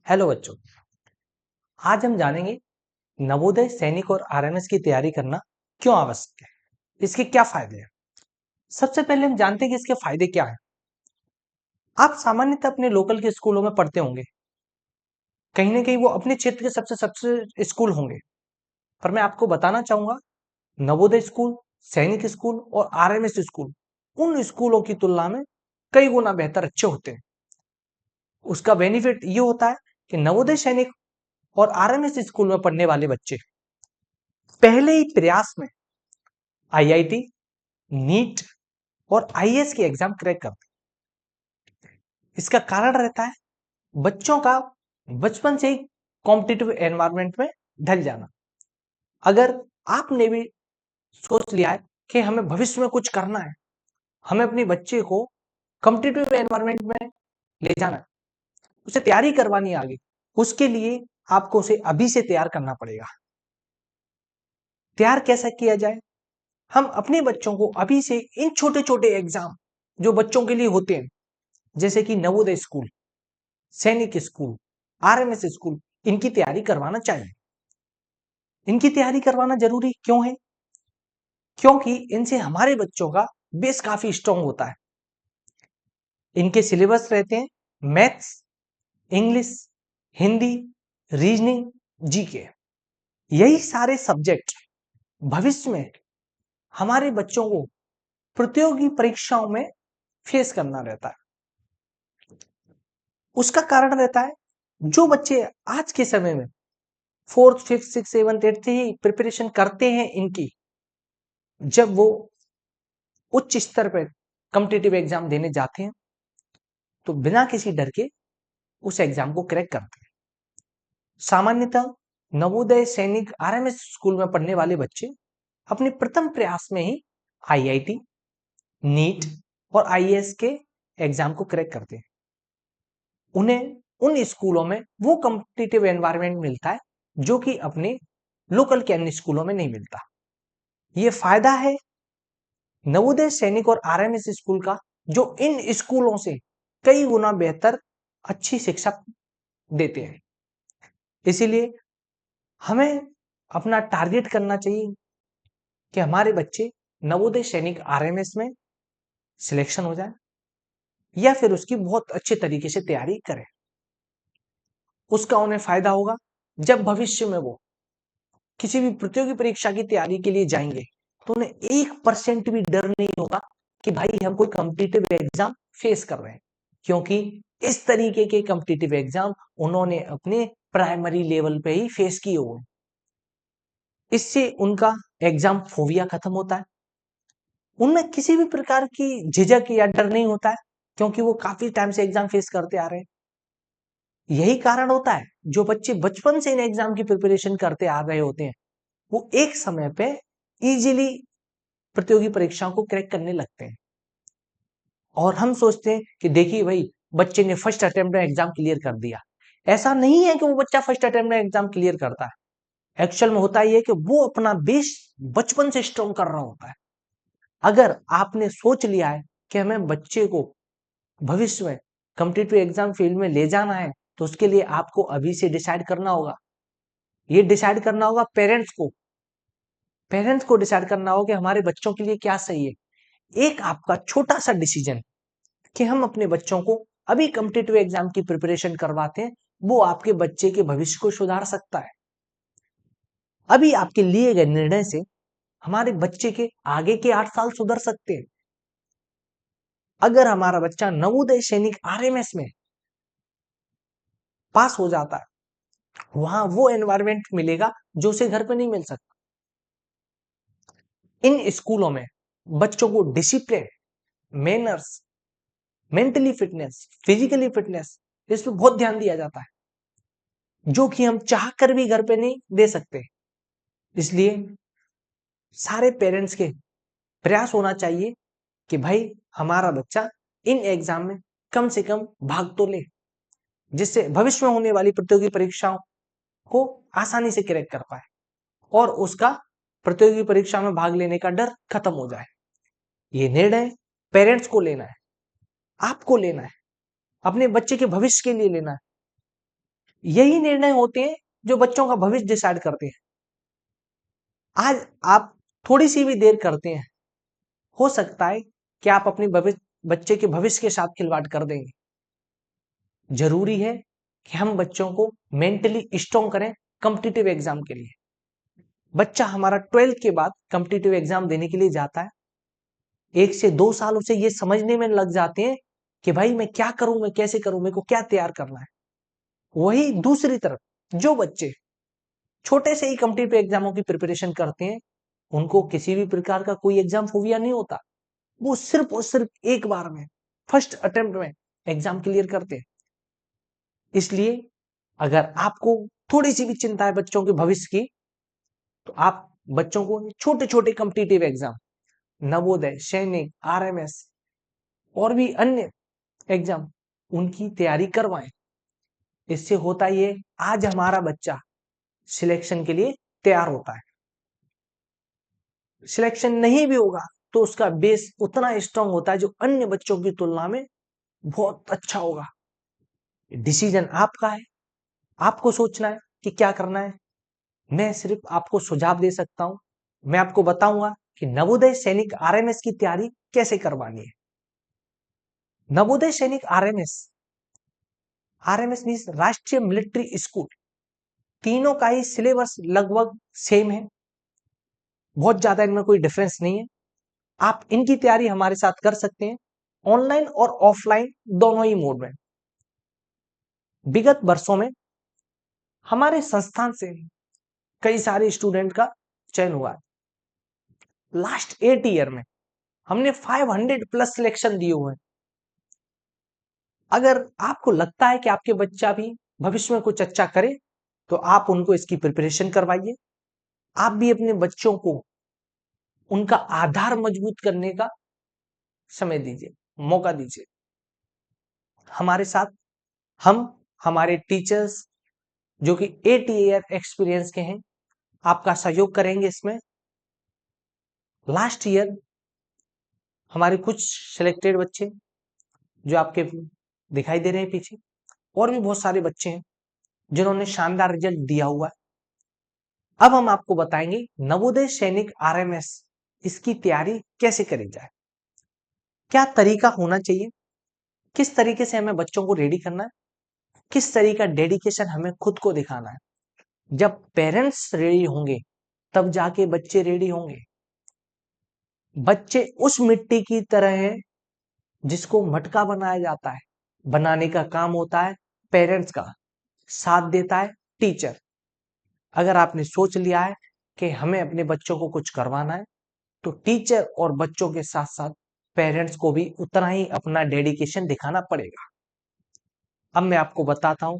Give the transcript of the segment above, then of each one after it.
Hello बच्चों। आज हम जानेंगे नवोदय सैनिक और आरएमएस की तैयारी करना क्यों आवश्यक है, इसके क्या फायदे हैं। सबसे पहले हम जानते हैं कि इसके फायदे क्या हैं। आप सामान्यतः अपने लोकल के स्कूलों में पढ़ते होंगे, कहीं ना कहीं वो अपने क्षेत्र के सबसे सबसे स्कूल होंगे। पर मैं आपको बताना चाहूंगा, नवोदय स्कूल, सैनिक स्कूल और आरएमएस स्कूल उन स्कूलों की तुलना में कई गुना बेहतर अच्छे होते हैं। उसका बेनिफिट ये होता है कि नवोदय सैनिक और आरएमएस स्कूल में पढ़ने वाले बच्चे पहले ही प्रयास में आईआईटी, नीट और आईएएस की एग्जाम क्रैक करते हैं। इसका कारण रहता है बच्चों का बचपन से ही कॉम्पिटिटिव एनवायरनमेंट में ढल जाना। अगर आपने भी सोच लिया है कि हमें भविष्य में कुछ करना है, हमें अपने बच्चे को कॉम्पिटिटिव एनवायरनमेंट में ले जाना है, उसे तैयारी करवानी है आगे, उसके लिए आपको उसे अभी से तैयार करना पड़ेगा। तैयार कैसे किया जाए? हम अपने बच्चों को अभी से इन छोटे छोटे एग्जाम जो बच्चों के लिए होते हैं, जैसे कि नवोदय स्कूल, सैनिक स्कूल, आरएमएस स्कूल, इनकी तैयारी करवाना चाहिए। इनकी तैयारी करवाना जरूरी क्यों है? क्योंकि इनसे हमारे बच्चों का बेस काफी स्ट्रांग होता है। इनके सिलेबस रहते हैं maths, English, Hindi, reasoning, GK. यही सारे सब्जेक्ट भविष्य में हमारे बच्चों को प्रतियोगी परीक्षाओं में फेस करना रहता है। उसका कारण रहता है जो बच्चे आज के समय में fourth, fifth, six, seventh, eighth से ही प्रिपरेशन करते हैं इनकी, जब वो उच्च स्तर पर कॉम्पिटिटिव एग्जाम देने जाते हैं तो बिना किसी डर के उस एग्जाम को क्रैक करते हैं। सामान्यतः नवोदय, सैनिक, आरएमएस स्कूल में पढ़ने वाले बच्चे अपने प्रथम प्रयास में ही आईआईटी, नीट और आईएएस के एग्जाम को क्रैक करते हैं। उन्हें उन स्कूलों में वो कॉम्पिटिटिव एनवायरनमेंट मिलता है जो कि अपने लोकल के अन्य स्कूलों में नहीं मिलता। ये फायदा है नवोदय सैनिक और आरएमएस स्कूल का, जो इन स्कूलों से कई गुना बेहतर अच्छी शिक्षा देते हैं। इसीलिए हमें अपना टारगेट करना चाहिए कि हमारे बच्चे नवोदय सैनिक आरएमएस में सिलेक्शन हो जाए या फिर उसकी बहुत अच्छे तरीके से तैयारी करें। उसका उन्हें फायदा होगा जब भविष्य में वो किसी भी प्रतियोगी परीक्षा की तैयारी के लिए जाएंगे तो उन्हें 1% भी डर नहीं होगा कि भाई हम कोई कॉम्पिटिटिव एग्जाम फेस कर रहे हैं, क्योंकि इस तरीके के कॉम्पिटिटिव एग्जाम उन्होंने अपने प्राइमरी लेवल पे ही फेस किए हुए। इससे उनका एग्जाम फोबिया खत्म होता है, उनमें किसी भी प्रकार की झिझक या डर नहीं होता है, क्योंकि वो काफी टाइम से एग्जाम फेस करते आ रहे हैं। यही कारण होता है जो बच्चे बचपन से इन एग्जाम की प्रिपरेशन करते आ रहे होते हैं, वो एक समय पे इजीली प्रतियोगी परीक्षाओं को क्रैक करने लगते हैं। और हम सोचते हैं कि देखिए भाई, बच्चे ने फर्स्ट अटेम्प्ट में एग्जाम क्लियर कर दिया। ऐसा नहीं है कि वो बच्चा फर्स्ट अटेम्प्ट में एग्जाम क्लियर करता है। एक्चुअल में होता ही है कि वो अपना बेस बचपन से स्ट्रॉन्ग कर रहा होता है। अगर आपने सोच लिया है कि हमें बच्चे को भविष्य में कॉम्पिटिटिव एग्जाम फील्ड में ले जाना है, तो उसके लिए आपको अभी से डिसाइड करना होगा। ये डिसाइड करना होगा पेरेंट्स को डिसाइड करना होगा कि हमारे बच्चों के लिए क्या सही है। एक आपका छोटा सा डिसीजन कि हम अपने बच्चों को अभी कॉम्पिटिटिव एग्जाम की प्रिपरेशन करवाते हैं, वो आपके बच्चे के भविष्य को सुधार सकता है। अभी आपके लिए गए निर्णय से हमारे बच्चे के आगे के 8 साल सुधर सकते हैं। अगर हमारा बच्चा नवोदय सैनिक आरएमएस में पास हो जाता है, वहां वो एनवायरमेंट मिलेगा जो उसे घर पे नहीं मिल सकता। इन स्कूलों में बच्चों को discipline, manners, mentally fitness, physically fitness, इस पर बहुत ध्यान दिया जाता है, जो कि हम चाह कर भी घर पे नहीं दे सकते। इसलिए सारे पेरेंट्स के प्रयास होना चाहिए कि भाई हमारा बच्चा इन एग्जाम में कम से कम भाग तो ले, जिससे भविष्य में होने वाली प्रतियोगी परीक्षाओं को आसानी से क्रैक कर पाए और उसका प्रतियोगी परीक्षा में भाग लेने का डर खत्म हो जाए। ये निर्णय पेरेंट्स को लेना है, आपको लेना है, अपने बच्चे के भविष्य के लिए लेना है। यही निर्णय होते हैं जो बच्चों का भविष्य डिसाइड करते हैं। आज आप थोड़ी सी भी देर करते हैं, हो सकता है कि आप अपने भविष्य बच्चे के भविष्य के साथ खिलवाड़ कर देंगे। जरूरी है कि हम बच्चों को मेंटली स्ट्रॉन्ग करें कॉम्पिटिटिव एग्जाम के लिए। बच्चा हमारा 12th के बाद कॉम्पिटिटिव एग्जाम देने के लिए जाता है, 1 से 2 साल उसे ये समझने में लग जाते हैं कि भाई मैं क्या करूं, मैं कैसे करूं, मेरे को क्या तैयार करना है। वही दूसरी तरफ जो बच्चे छोटे से ही कॉम्पिटिटिव एग्जामों की प्रिपरेशन करते हैं, उनको किसी भी प्रकार का कोई एग्जाम फोबिया नहीं होता। वो सिर्फ और सिर्फ एक बार में, फर्स्ट अटेम्प्ट में एग्जाम क्लियर करते हैं। इसलिए अगर आपको थोड़ी सी भी चिंता है बच्चों के भविष्य की, तो आप बच्चों को छोटे छोटे कॉम्पिटिटिव एग्जाम, नवोदय, सैनिक, आरएमएस और भी अन्य एग्जाम, उनकी तैयारी करवाएं। इससे होता ये, आज हमारा बच्चा सिलेक्शन के लिए तैयार होता है, सिलेक्शन नहीं भी होगा तो उसका बेस उतना स्ट्रांग होता है जो अन्य बच्चों की तुलना में बहुत अच्छा होगा। डिसीजन आपका है, आपको सोचना है कि क्या करना है। मैं सिर्फ आपको सुझाव दे सकता हूं। मैं आपको बताऊंगा कि नवोदय सैनिक आरएमएस की तैयारी कैसे करवानी है। नवोदय सैनिक आरएमएस, आरएमएस मीन्स राष्ट्रीय मिलिट्री स्कूल, तीनों का ही सिलेबस लगभग सेम है, बहुत ज्यादा इनमें कोई डिफरेंस नहीं है। आप इनकी तैयारी हमारे साथ कर सकते हैं, ऑनलाइन और ऑफलाइन दोनों ही मोड में। विगत वर्षों में हमारे संस्थान से कई सारे स्टूडेंट का चयन हुआ है। लास्ट 8 ईयर में हमने 500 प्लस सिलेक्शन दिए हुए हैं। अगर आपको लगता है कि आपके बच्चा भी भविष्य में कुछ अच्छा करे, तो आप उनको इसकी प्रिपरेशन करवाइए। आप भी अपने बच्चों को उनका आधार मजबूत करने का समय दीजिए, मौका दीजिए। हमारे साथ हम, हमारे टीचर्स जो कि 8 ईयर एक्सपीरियंस के हैं, आपका सहयोग करेंगे इसमें। लास्ट ईयर हमारे कुछ सिलेक्टेड बच्चे जो आपके दिखाई दे रहे हैं पीछे, और भी बहुत सारे बच्चे हैं जिन्होंने शानदार रिजल्ट दिया हुआ है। अब हम आपको बताएंगे नवोदय सैनिक आरएमएस, इसकी तैयारी कैसे करी जाए, क्या तरीका होना चाहिए, किस तरीके से हमें बच्चों को रेडी करना है, किस तरीके का डेडिकेशन हमें खुद को दिखाना है। जब पेरेंट्स रेडी होंगे तब जाके बच्चे रेडी होंगे। बच्चे उस मिट्टी की तरह हैं जिसको मटका बनाया जाता है, बनाने का काम होता है पेरेंट्स का, साथ देता है टीचर। अगर आपने सोच लिया है कि हमें अपने बच्चों को कुछ करवाना है, तो टीचर और बच्चों के साथ साथ पेरेंट्स को भी उतना ही अपना डेडिकेशन दिखाना पड़ेगा। अब मैं आपको बताता हूं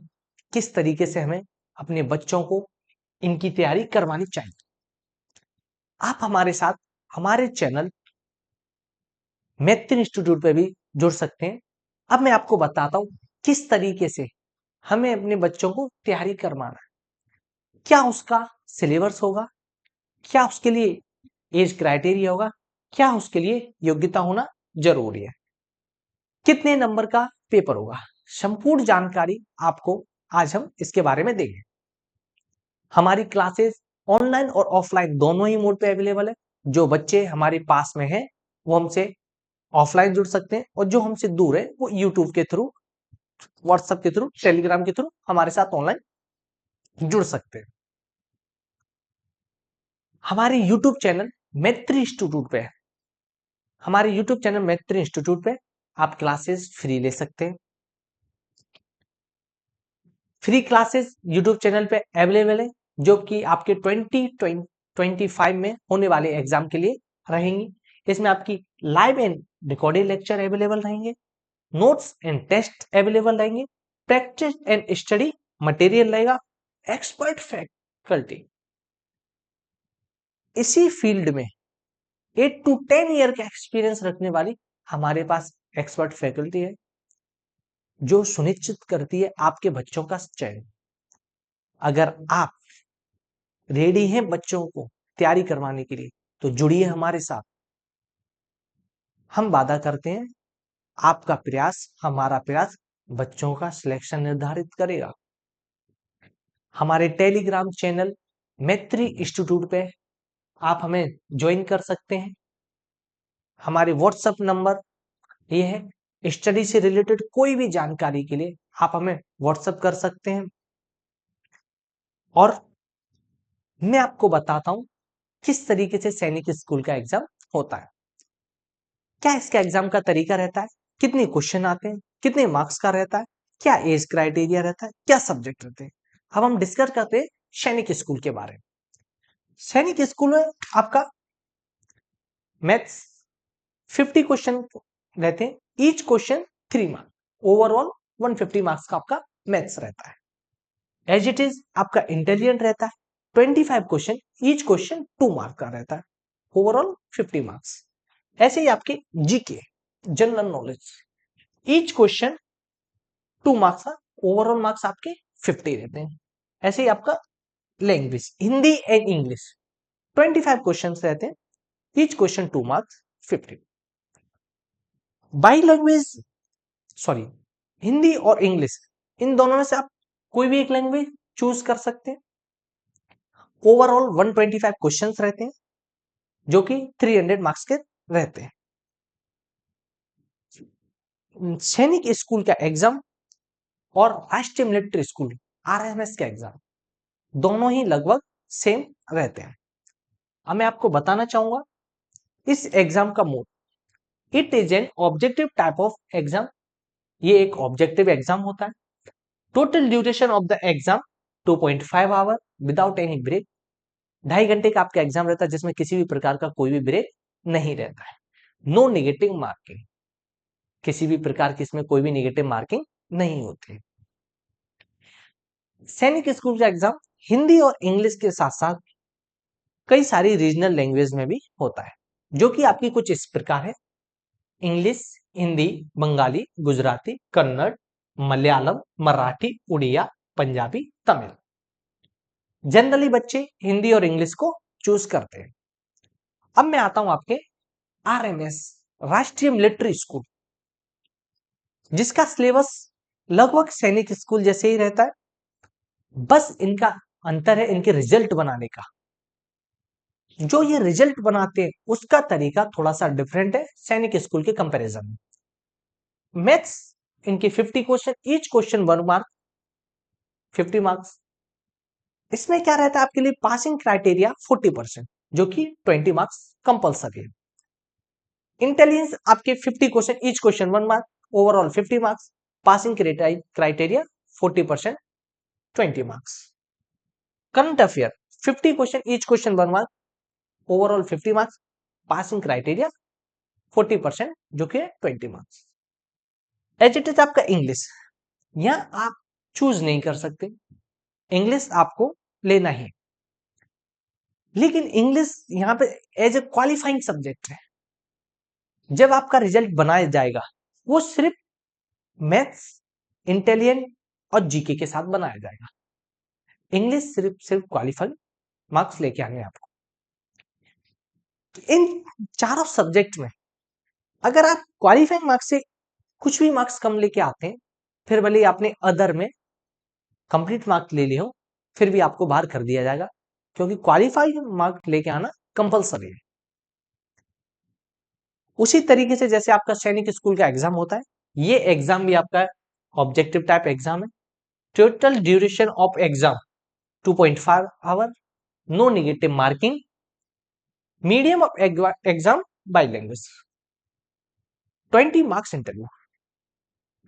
किस तरीके से हमें अपने बच्चों को इनकी तैयारी करवानी चाहिए। आप हमारे साथ हमारे चैनल मैत्री इंस्टीट्यूट पे भी जुड़ सकते हैं। अब मैं आपको बताता हूं किस तरीके से हमें अपने बच्चों को तैयारी करवाना है, क्या उसका सिलेबस होगा, क्या उसके लिए एज क्राइटेरिया होगा, क्या उसके लिए योग्यता होना जरूरी है, कितने नंबर का पेपर होगा। संपूर्ण जानकारी आपको आज हम इसके बारे में देंगे। हमारी क्लासेस ऑनलाइन और ऑफलाइन दोनों ही मोड पे अवेलेबल है। जो बच्चे हमारे पास में हैं वो हमसे ऑफलाइन जुड़ सकते हैं, और जो हमसे दूर है वो यूट्यूब के थ्रू, व्हाट्सएप के थ्रू, टेलीग्राम के थ्रू हमारे साथ ऑनलाइन जुड़ सकते हैं। हमारे यूट्यूब चैनल मैत्री इंस्टीट्यूट पे है, हमारे यूट्यूब चैनल मैत्री इंस्टीट्यूट पे आप क्लासेस फ्री ले सकते हैं। फ्री क्लासेस यूट्यूब चैनल पे अवेलेबल है, जो कि आपके 2025 में होने वाले एग्जाम के लिए रहेंगी। इसमें आपकी live and recorded lecture available रहेंगे, नोट्स एंड टेस्ट अवेलेबल रहेंगे, प्रैक्टिस एंड स्टडी मटेरियल रहेगा, एक्सपर्ट फैकल्टी इसी फील्ड में 8 to 10 ईयर का एक्सपीरियंस रखने वाली हमारे पास एक्सपर्ट फैकल्टी है, जो सुनिश्चित करती है आपके बच्चों का चयन। अगर आप रेडी हैं बच्चों को तैयारी करवाने के लिए, तो जुड़िए हमारे साथ। हम वादा करते हैं आपका प्रयास हमारा प्रयास बच्चों का सिलेक्शन निर्धारित करेगा। हमारे टेलीग्राम चैनल मैत्री इंस्टीट्यूट पे आप हमें ज्वाइन कर सकते हैं। हमारे व्हाट्सएप नंबर ये है। स्टडी से रिलेटेड कोई भी जानकारी के लिए आप हमें व्हाट्सएप कर सकते हैं। और मैं आपको बताता हूं किस तरीके से सैनिक स्कूल का एग्जाम होता है। क्या इसका एग्जाम का तरीका रहता है, कितने क्वेश्चन आते हैं, कितने मार्क्स का रहता है, क्या एज क्राइटेरिया रहता है, क्या सब्जेक्ट रहते हैं। अब हम डिस्कस करते हैं सैनिक स्कूल के बारे में। सैनिक स्कूल में आपका मैथ्स 50 क्वेश्चन रहते हैं, each question 3 marks, overall 150 marks का आपका मैथ्स रहता है। एज इट इज आपका इंटेलिजेंट रहता है, 25 क्वेश्चन, ईच क्वेश्चन 2 मार्क का रहता है, ओवरऑल 50 मार्क्स। ऐसे ही आपके GK general knowledge, each question 2 marks का, ओवरऑल मार्क्स आपके 50 रहते हैं। ऐसे ही आपका language Hindi and English 25 question रहते हैं, each question 2 marks 50। By language sorry Hindi और इंग्लिश, इन दोनों में से आप कोई भी एक लैंग्वेज चूज कर सकते हैं। ओवरऑल 125 क्वेश्चंस रहते हैं जो कि 300 मार्क्स के रहते हैं। सैनिक स्कूल का एग्जाम और राष्ट्रीय मिलिट्री स्कूल आरएमएस का एग्जाम दोनों ही लगभग सेम रहते हैं। अब मैं आपको बताना चाहूंगा इस एग्जाम का mode. It is an objective type of exam. ये एक ऑब्जेक्टिव एग्जाम होता है। Total duration of the exam 2.5 hour without any break. 2.5 घंटे का आपका एग्जाम रहता है जिसमें किसी भी प्रकार का कोई भी ब्रेक नहीं रहता है। नो नेगेटिव मार्किंग, किसी भी प्रकार की इसमें कोई भी नेगेटिव मार्किंग नहीं होती। सैनिक स्कूल का एग्जाम हिंदी और इंग्लिश के साथ साथ कई सारी रीजनल लैंग्वेज में भी होता है, जो कि आपकी कुछ इस प्रकार है। इंग्लिश, हिंदी, बंगाली, गुजराती, कन्नड़, मलयालम, मराठी, उड़िया, पंजाबी, तमिल। जनरली बच्चे हिंदी और इंग्लिश को चूज करते हैं। अब मैं आता हूं आपके आरएमएस राष्ट्रीय मिलिट्री स्कूल, जिसका सिलेबस लगभग सैनिक स्कूल जैसे ही रहता है, बस इनका अंतर है इनके रिजल्ट बनाने का। जो ये रिजल्ट बनाते हैं उसका तरीका थोड़ा सा डिफरेंट है सैनिक स्कूल के कंपैरिजन में। मैथ्स इनके 50 question, each question 1 mark, 50 marks. इसमें क्या रहता है आपके लिए, पासिंग क्राइटेरिया 40%, जो कि 20 मार्क्स कंपल्सरी है। इंटेलिजेंस आपके 50 question, each question 1 mark, overall 50 marks, passing criteria 40%, 20 marks. Current affair 50 question, each question 1 mark, overall 50 marks, passing criteria 40%, जो कि 20 मार्क्स। एज इट इज आपका इंग्लिश, यहां आप चूज नहीं कर सकते, इंग्लिश आपको लेना ही। लेकिन इंग्लिश यहां पे एज ए क्वालिफाइंग सब्जेक्ट है। जब आपका रिजल्ट बनाया जाएगा वो सिर्फ मैथ्स, इंटेलिजेंट और जीके के साथ बनाया जाएगा। इंग्लिश सिर्फ क्वालिफाइंग मार्क्स लेके आने आपको। इन चारों सब्जेक्ट में अगर आप क्वालिफाइंग मार्क्स से कुछ भी मार्क्स कम लेके आते हैं, फिर भले आपने अदर में कंप्लीट मार्क्स ले लिए हो, फिर भी आपको बाहर कर दिया जाएगा, क्योंकि क्वालिफाइड मार्क्स लेके आना कंपलसरी है। उसी तरीके से जैसे आपका सैनिक स्कूल का एग्जाम होता है, ये एग्जाम भी आपका ऑब्जेक्टिव टाइप एग्जाम है। Total duration of exam 2.5 hour, no negative marking, medium of exam by language, 20 marks interview.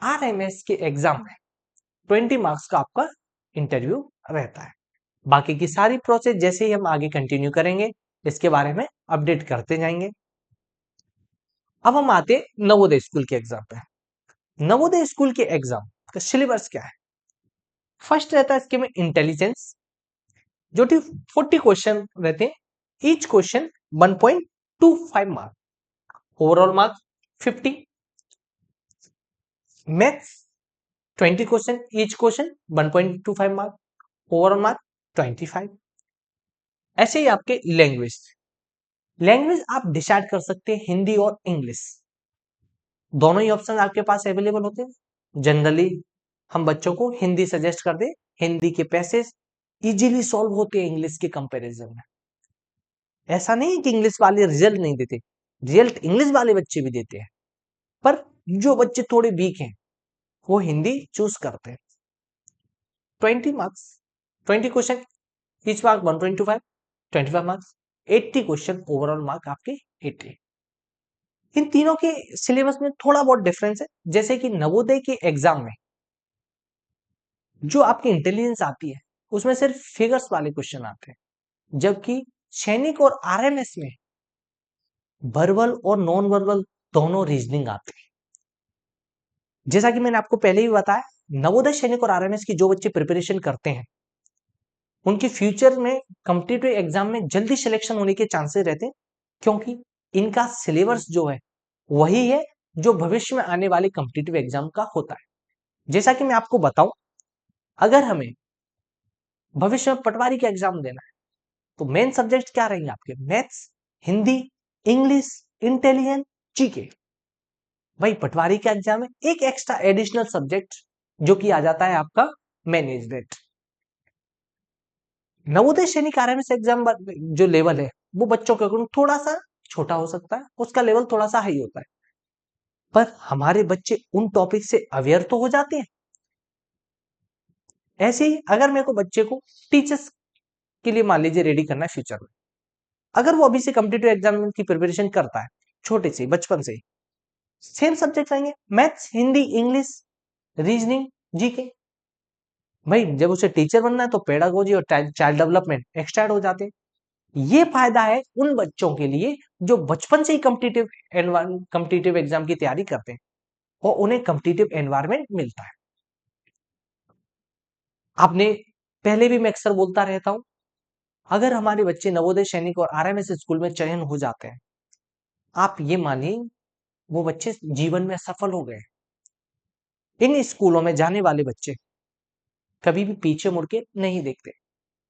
RMS के एग्जाम में 20 मार्क्स का आपका इंटरव्यू रहता है। बाकी की सारी प्रोसेस जैसे ही हम आगे कंटिन्यू करेंगे इसके बारे में अपडेट करते जाएंगे। अब हम आते हैं नवोदय स्कूल के एग्जाम पे। नवोदय स्कूल के एग्जाम का सिलेबस क्या है। फर्स्ट रहता है इसके में इंटेलिजेंस, जो कि 40 क्वेश्चन रहते हैं, each question 1.25 mark, overall mark 50। Maths 20 question, each question 1.25 mark, overall mark 25। ऐसे ही आपके लैंग्वेज, लैंग्वेज आप डिसाइड कर सकते हैं हिंदी और इंग्लिश, दोनों ही ऑप्शन आपके पास अवेलेबल होते हैं। जनरली हम बच्चों को हिंदी सजेस्ट करते हैं, हिंदी के पैसेज इजीली सॉल्व होते हैं इंग्लिश के कंपैरिजन में। ऐसा नहीं है कि इंग्लिश वाले रिजल्ट नहीं देते, रिजल्ट इंग्लिश वाले बच्चे भी देते हैं, पर जो बच्चे थोड़े वीक हैं वो हिंदी चूज करते हैं। 20 marks, 20 question, each mark 125, 25 marks, 80 question, overall mark आपके 80। इन तीनों के सिलेबस में थोड़ा बहुत डिफरेंस है, जैसे कि नवोदय के एग्जाम में जो आपकी इंटेलिजेंस आती है उसमें सिर्फ फिगर्स वाले क्वेश्चन आते हैं, जबकि सैनिक और आरएमएस में वर्बल और नॉन वर्बल दोनों रीजनिंग आते हैं। जैसा कि मैंने आपको पहले ही बताया, नवोदय सैनिक और आरएमएस की जो बच्चे प्रिपरेशन करते हैं उनके फ्यूचर में कॉम्पिटिटिव एग्जाम में जल्दी सिलेक्शन होने के चांसेस रहते हैं, क्योंकि इनका सिलेबस जो है वही है जो भविष्य में आने वाले कॉम्पिटिटिव एग्जाम का होता है। जैसा कि मैं आपको बताऊं, अगर हमें भविष्य में पटवारी का एग्जाम देना है तो मेन सब्जेक्ट क्या रहेंगे आपके? Maths, Hindi, English, intelligence, GK. भाई पटवारी का एग्जाम है, एक एक्स्ट्रा एडिशनल सब्जेक्ट जो कि आ जाता है आपका मैनेजमेंट। नवोदय सैनिक आरएमएस एग्जाम जो लेवल है वो बच्चों के अकॉर्डिंग थोड़ा सा छोटा हो सकता है, उसका लेवल थोड़ा सा हाई होता है, पर हमारे बच्चे उन टॉपिक से अवेयर तो हो जाते हैं। ऐसे ही अगर मेरे को बच्चे को टीचर्स के लिए मान लीजिए रेडी करना है फ्यूचर में, अगर वो अभी से कॉम्पिटिटिव एग्जाम की प्रिपरेशन करता है छोटे से बचपन से, सेम सब्जेक्ट रहेंगे, maths, Hindi, English, reasoning, GK. भाई जब उसे टीचर बनना है तो पेडागोजी और चाइल्ड डेवलपमेंट एक्स्ट्रा हो जाते हैं। ये फायदा है उन बच्चों के लिए जो बचपन से ही कॉम्पिटिटिव एग्जाम की तैयारी करते हैं और उन्हें कॉम्पिटिटिव एनवायरमेंट मिलता है। आपने पहले भी मैं अक्सर बोलता रहता हूं, अगर हमारे बच्चे नवोदय सैनिक और आरएमएस स्कूल में चयन हो जाते हैं, आप ये मानिए वो बच्चे जीवन में सफल हो गए। इन स्कूलों में जाने वाले बच्चे कभी भी पीछे मुड़ के नहीं देखते।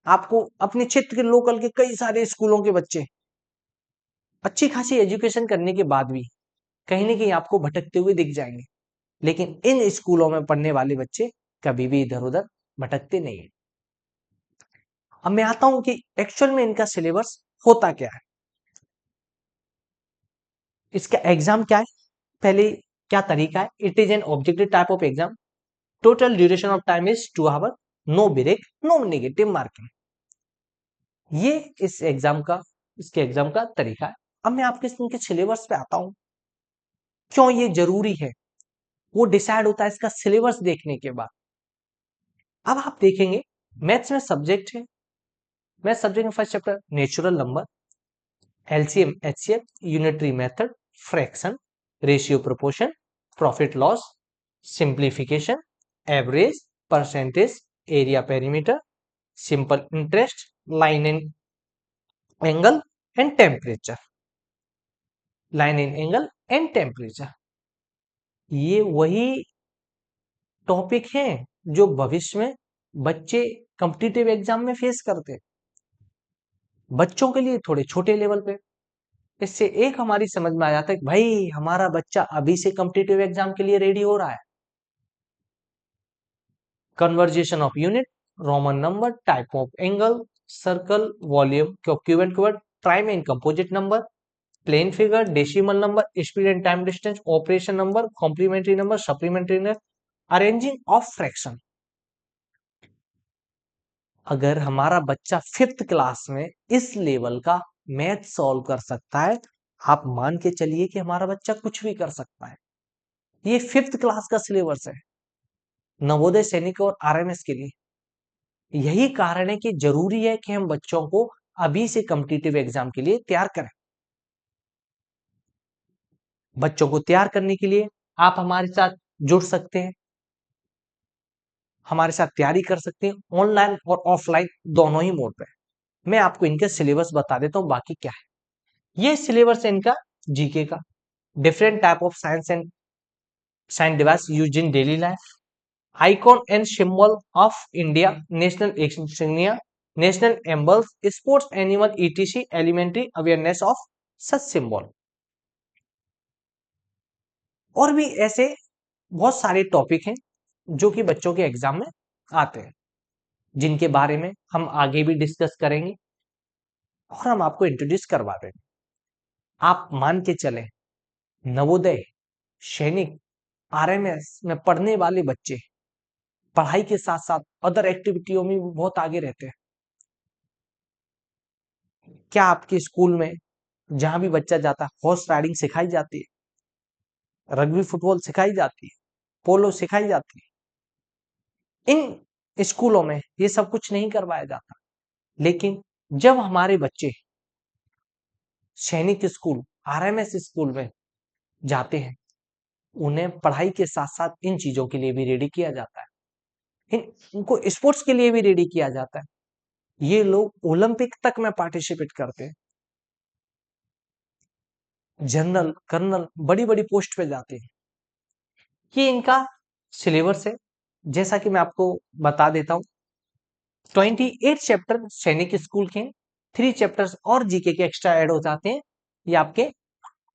आपको अपने क्षेत्र के लोकल के कई सारे स्कूलों के बच्चे अच्छी खासी एजुकेशन करने के बाद भी कहीं ना कहीं आपको भटकते हुए दिख जाएंगे, लेकिन इन स्कूलों में पढ़ने वाले बच्चे कभी भी इधर उधर भटकते नहीं है। अब मैं आता हूं कि एक्चुअल में इनका सिलेबस होता क्या है, इसका एग्जाम क्या है। पहले क्या तरीका है? It is an objective type of exam, total duration of time is 2 hour, no break, no negative marking. ये इसके एग्जाम का तरीका है। अब मैं आपके इनके सिलेबस पे आता हूं, क्यों ये जरूरी है वो डिसाइड होता है इसका सिलेबस देखने के बाद। अब आप देखेंगे मैथ्स में सब्जेक्ट है, मैथ सब्जेक्ट में first chapter natural number, LCM HCF, unitary method, fraction, ratio proportion, profit loss, simplification, average, percentage, area perimeter, simple interest, line and angle and temperature, line and angle and temperature. ये वही topic हैं जो भविष्य में बच्चे competitive exam में face करते हैं, बच्चों के लिए थोड़े छोटे लेवल पे। इससे एक हमारी समझ में आ जाता है कि भाई हमारा बच्चा अभी से कॉम्पिटिटिव एग्जाम के लिए रेडी हो रहा है। Conversion of unit, Roman number, type of angle, circle, volume, cube, prime and composite number, plane figure, decimal number, speed and time distance, operation number, complementary number, supplementary number, arranging of fraction. अगर हमारा बच्चा 5th class में इस level का math solve कर सकता है, आप मान के चलिए कि हमारा बच्चा कुछ भी कर सकता है। ये 5th क्लास का सिलेबस है नवोदय सैनिक और आरएमएस के लिए। यही कारण है कि जरूरी है कि हम बच्चों को अभी से कॉम्पिटिटिव एग्जाम के लिए तैयार करें। बच्चों को तैयार करने के लिए आप हमारे साथ जुड़ सकते हैं, हमारे साथ तैयारी कर सकते हैं ऑनलाइन और ऑफलाइन दोनों ही मोड पे। मैं आपको इनका सिलेबस बता देता हूं बाकी क्या है। ये सिलेबस है इनका जीके का, different type of science device use in daily life, icon and symbol of India, national insignia, national emblems, sports animal etc, elementary awareness of such symbol. और भी ऐसे बहुत सारे टॉपिक हैं जो कि बच्चों के एग्जाम में आते हैं। जिनके बारे में हम आगे भी डिस्कस करेंगे और हम आपको इंट्रोड्यूस करवा देंगे। आप मान के चलें, नवोदय, सैनिक, आरएमएस में पढ़ने वाले बच्चे पढ़ाई के साथ साथ अदर एक्टिविटियों में भी बहुत आगे रहते हैं। क्या आपके स्कूल में जहां भी बच्चा जाता है हॉर्स राइडिंग सिखाई जाती है, रग्बी फुटबॉल सिखाई जाती है, पोलो सिखाई जाती है? इन स्कूलों में ये सब कुछ नहीं करवाया जाता। लेकिन जब हमारे बच्चे सैनिक स्कूल, आरएमएस स्कूल में जाते हैं, उन्हें पढ़ाई के साथ साथ इन चीजों के लिए भी रेडी किया जाता है। इनको स्पोर्ट्स के लिए भी रेडी किया जाता है। ये लोग ओलंपिक तक में पार्टिसिपेट करते हैं, जनरल, कर्नल, बड़ी बड़ी पोस्ट पे जाते हैं। ये इनका सिलेबस है। जैसा कि मैं आपको बता देता हूँ, 28 चैप्टर सैनिक स्कूल के, 3 चैप्टर्स और जीके के एक्स्ट्रा ऐड हो जाते हैं। ये आपके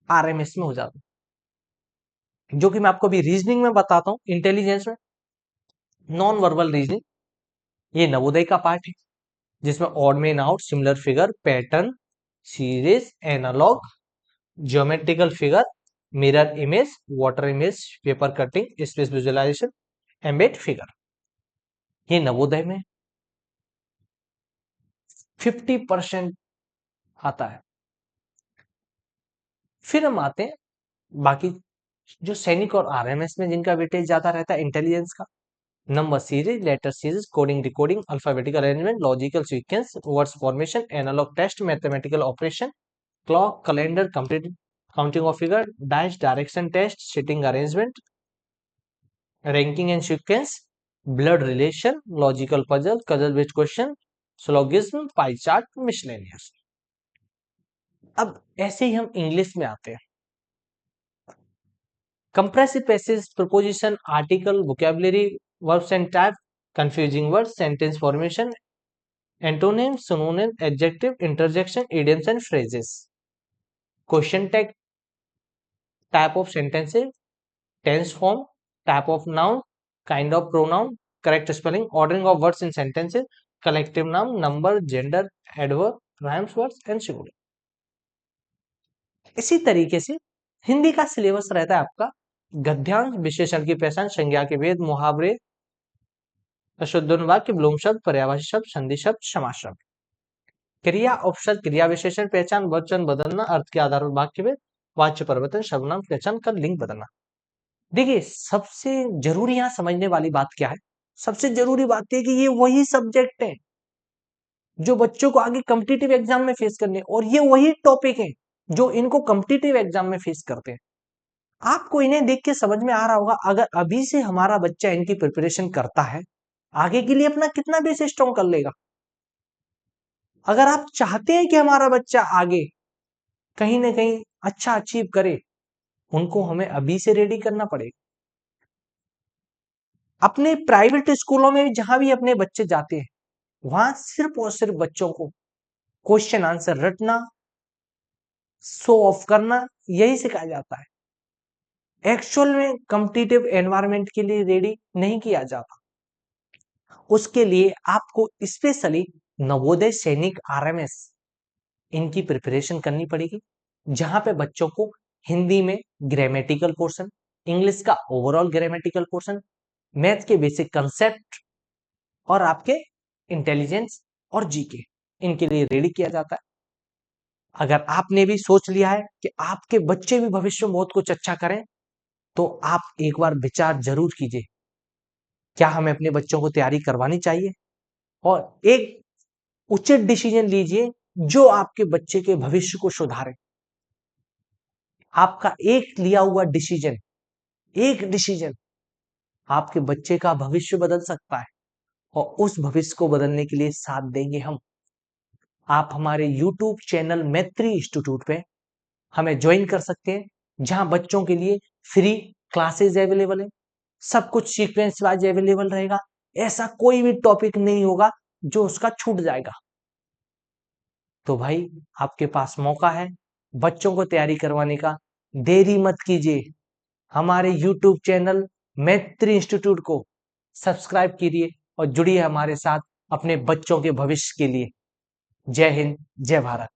आरएमएस में हो जाते हैं, जो कि मैं आपको अभी रीजनिंग में बताता हूँ। इंटेलिजेंस में नॉन वर्बल रीजनिंग, ये नवोदय का पार्ट है, जिसमें ऑड में out, similar figure, pattern, series, analog, geometrical figure, mirror image, water image, paper cutting, space visualisation, embed figure, ये नवोदय में 50% आता है। फिर हम आते हैं बाकी जो सैनिक और आरएमएस में जिनका वेटेज ज्यादा रहता है, इंटेलिजेंस का, number series, letter series, coding decoding, alphabetical arrangement, logical sequence, words formation, analog test, mathematical operation, clock, calendar, complete counting of figure, dice, direction test, sitting arrangement, ranking and sequence, blood relation, logical puzzle, कजल based question, syllogism, pie chart, miscellaneous. अब ऐसे ही हम English में आते हैं। Comprehensive passage, proposition, article, vocabulary, verbs and type, confusing word, sentence formation, antonym, synonym, adjective, interjection, idioms and phrases, question tag, type of sentences, tense form, type of noun, kind of pronoun, correct spelling, ordering of words in sentences, collective noun, number, gender, adverb, rhymes words and singular. इसी तरीके से हिंदी का syllabus रहता है आपका गद्यांश, विशेषण की पहचान, संज्ञा के भेद, मुहावरे, अशुद्ध वाक्य, विलोम शब्द, पर्यायवाची शब्द, संधि शब्द, समास शब्द, क्रिया उपसर्ग, क्रिया विशेषण पहचान, वचन बदलना, अर्थ के आधार पर वाक्य भेद, वाच्य परिवर्तन, सर्वनाम पहचान का लिंग बदलना। देखिए, सबसे जरूरी यहाँ समझने वाली बात क्या है? सबसे जरूरी बात यह कि ये वही सब्जेक्ट है जो बच्चों को आगे कॉम्पिटिटिव एग्जाम में फेस करने, और ये वही टॉपिक है जो इनको कॉम्पिटिटिव एग्जाम में फेस करते हैं। आपको इन्हें देख के समझ में आ रहा होगा, अगर अभी से हमारा बच्चा इनकी प्रिपरेशन करता है, आगे के लिए अपना कितना बेस स्ट्रॉन्ग कर लेगा। अगर आप चाहते हैं कि हमारा बच्चा आगे कहीं ना कहीं अच्छा अचीव करे, उनको हमें अभी से रेडी करना पड़ेगा। अपने प्राइवेट स्कूलों में जहां भी अपने बच्चे जाते हैं, वहां सिर्फ और सिर्फ बच्चों को क्वेश्चन आंसर रटना, शो ऑफ करना, यही सिखाया जाता है। एक्चुअल में कॉम्पिटिटिव एनवायरनमेंट के लिए रेडी नहीं किया जाता। उसके लिए आपको स्पेशली नवोदय, सैनिक, आरएमएस, इनकी प्रिपरेशन करनी पड़ेगी, जहां पे बच्चों को हिंदी में ग्रामेटिकल पोर्शन, इंग्लिश का ओवरऑल ग्रामेटिकल पोर्शन, मैथ के बेसिक कंसेप्ट और आपके इंटेलिजेंस और जीके, इनके लिए रेडी किया जाता है। अगर आपने भी सोच लिया है कि आपके बच्चे भी भविष्य में बहुत कुछ अच्छा करें, तो आप एक बार विचार जरूर कीजिए, क्या हमें अपने बच्चों को तैयारी करवानी चाहिए, और एक उचित डिसीजन लीजिए जो आपके बच्चे के भविष्य को सुधारे। आपका एक लिया हुआ डिसीजन, एक डिसीजन आपके बच्चे का भविष्य बदल सकता है, और उस भविष्य को बदलने के लिए साथ देंगे हम। आप हमारे YouTube चैनल मैत्री इंस्टीट्यूट पे हमें ज्वाइन कर सकते हैं, जहां बच्चों के लिए फ्री क्लासेस अवेलेबल है, सब कुछ सीक्वेंस वाइज अवेलेबल रहेगा। ऐसा कोई भी टॉपिक नहीं होगा जो उसका छूट जाएगा। तो भाई, आपके पास मौका है बच्चों को तैयारी करवाने का, देरी मत कीजिए। हमारे YouTube चैनल मैत्री इंस्टीट्यूट को सब्सक्राइब कीजिए और जुड़िए हमारे साथ अपने बच्चों के भविष्य के लिए। जय हिंद, जय भारत।